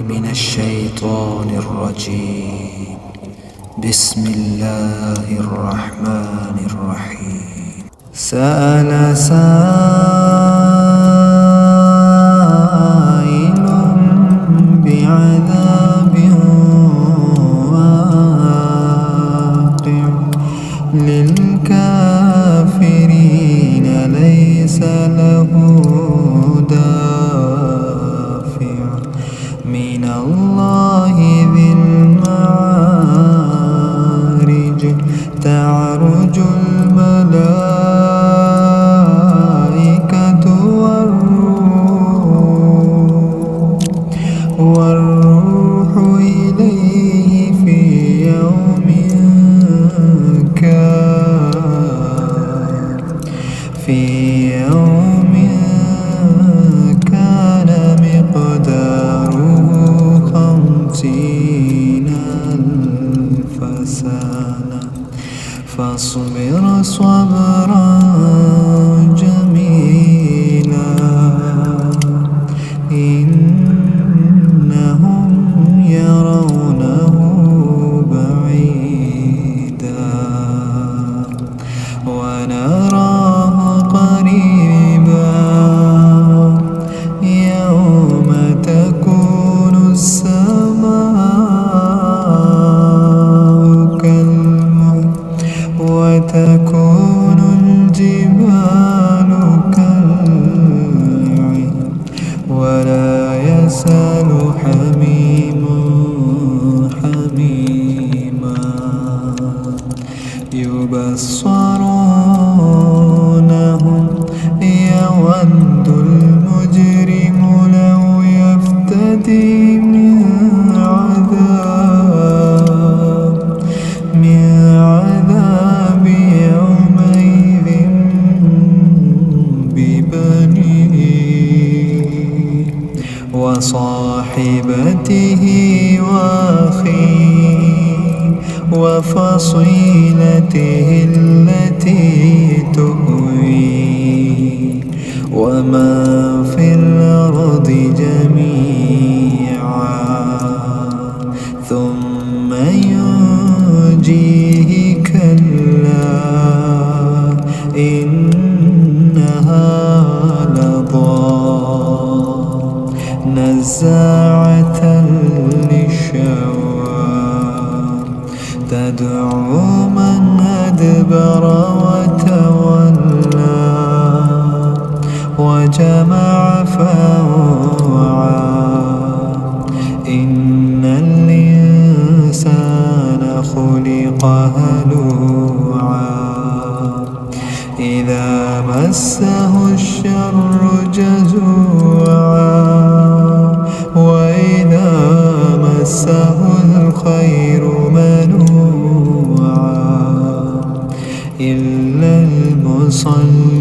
من الشيطان الرجيم. بسم الله الرحمن الرحيم. سأل سائل بعذاب واقع للكافرين ليس له دافع من الله ذي المعارج تعرج الملائكة والروح إليه في يوم كان مقداره 50,000 سنة فاصبر صبرا جميلا إنهم يرونه بعيدا ونراه قريبا يوم تكون السماء كالمهل وتكون الجبال كالعهن ولا يسأل حميم حميما يبصرونهم يود المجرم لو يفتدي من عذاب يومئذ ببنيه وصاحبته وأخيه وفصيلته التي تؤويه ومن في الأرض جميعا ثم ينجيه كلا إنها لظى نزاعة للشوى تدعو من أدبر وتولى وجمع فأوعى إن الإنسان خلق هلوعا إذا مسه الشر جزوعا وإذا مسه الخير منوعا إلا المصلين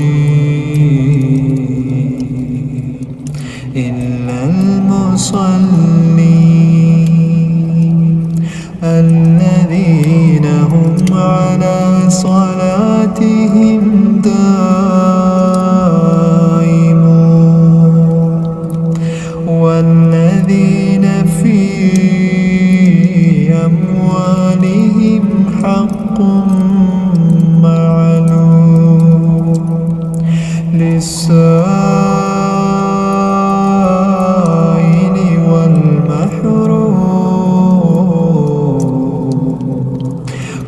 الذين هم على صلاتهم دائمون والذين في أموالهم حق معلوم للسائل والمحروم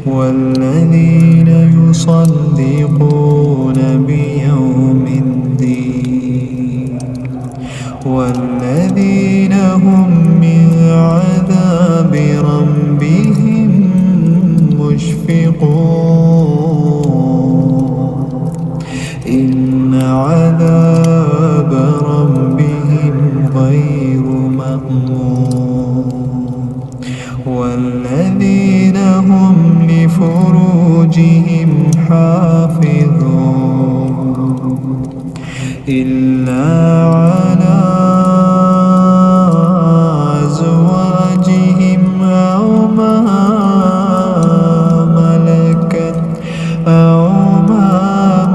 والذين يصدقون بيوم الدين والذين هم من عذاب ربهم مشفقون إن عذاب ربهم غير مأمون والذين هم لفروجهم حافظون إلا على أزواجهم أو ما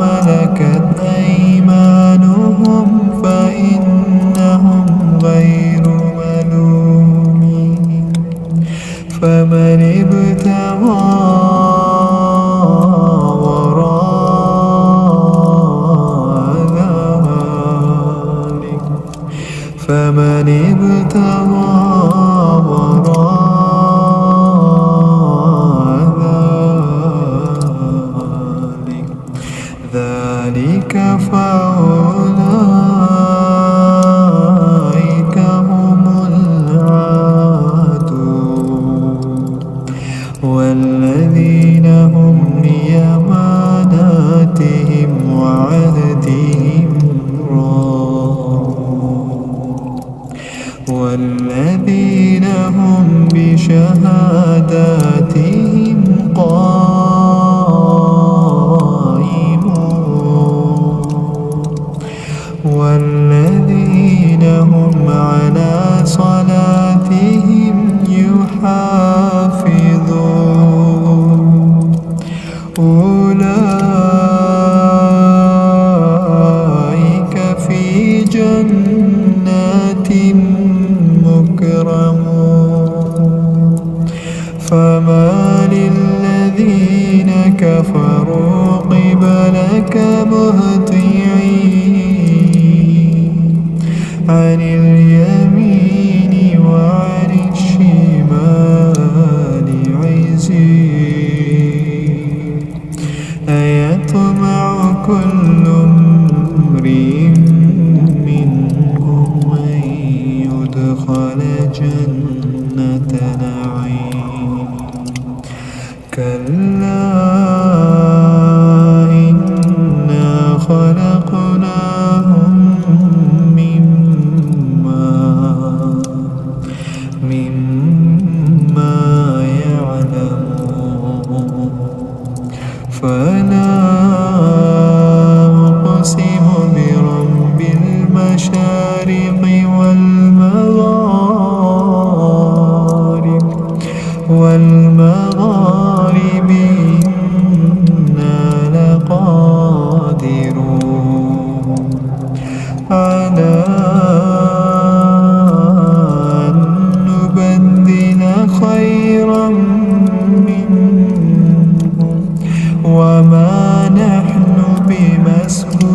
ملكت أيمانهم فإنهم غير ملومين ابتغى وراء ذلك فأولئك هم العادون والذين هم لأماناتهم وعهدهم راعون والذين هم بشهاداتهم قائمون والذين هم على صلاتهم يحافظون أولئك في جنات مكرمون فما للذين كفروا قبلك مهطعين عن اليمين وعن الشمال عزين أيطمع كل امرئ منهم أن يدخل جنة نعيم كلا إنا خلقناهم مما يعلمون فلا أقسم برب المشارق والمغارب إنا لقادرون على أن نبدل خيرا منهم وما نحن بمسبوقين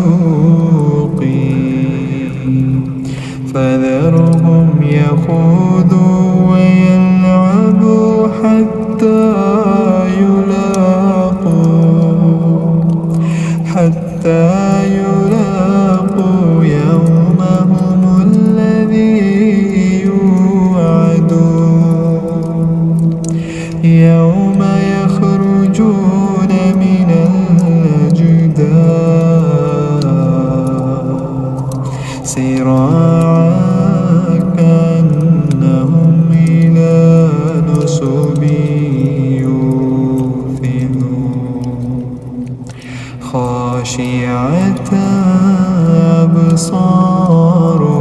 فذرهم يخوضوا ويلعبوا حتى يلاقوا يومهم الذي يوعدون يوم يخرجون من الأجداث سراعا كأنهم إلى نصب يوفضون خاشعة أبصارهم